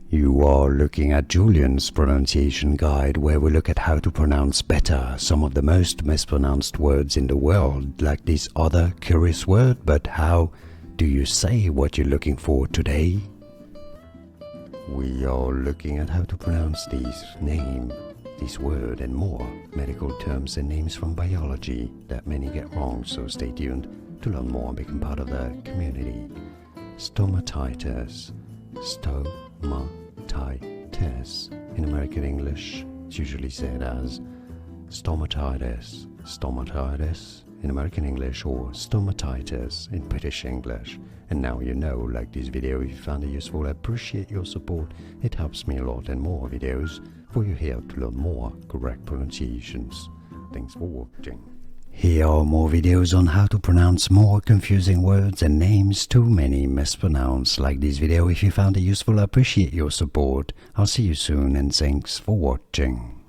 You are looking at Julian's pronunciation guide, where we look at how to pronounce better some of the most mispronounced words in the world, like this other curious word. But how do you say what you're looking for today? We are looking at how to pronounce this name, this word, and more medical terms and names from biology that many get wrong, so stay tuned to learn more and become part of the community. Stomatitis. Stomatitis. In American English, it's usually said as stomatitis. Stomatitis in American English, or stomatitis in British English. And now you know. Like this video if you found it useful. I appreciate your support. It helps me a lot, and more videos for you here to learn more correct pronunciations. Thanks for watching. Here are more videos on how to pronounce more confusing words and names too many mispronounced. Like this video if you found it useful. I appreciate your support. I'll see you soon, and thanks for watching.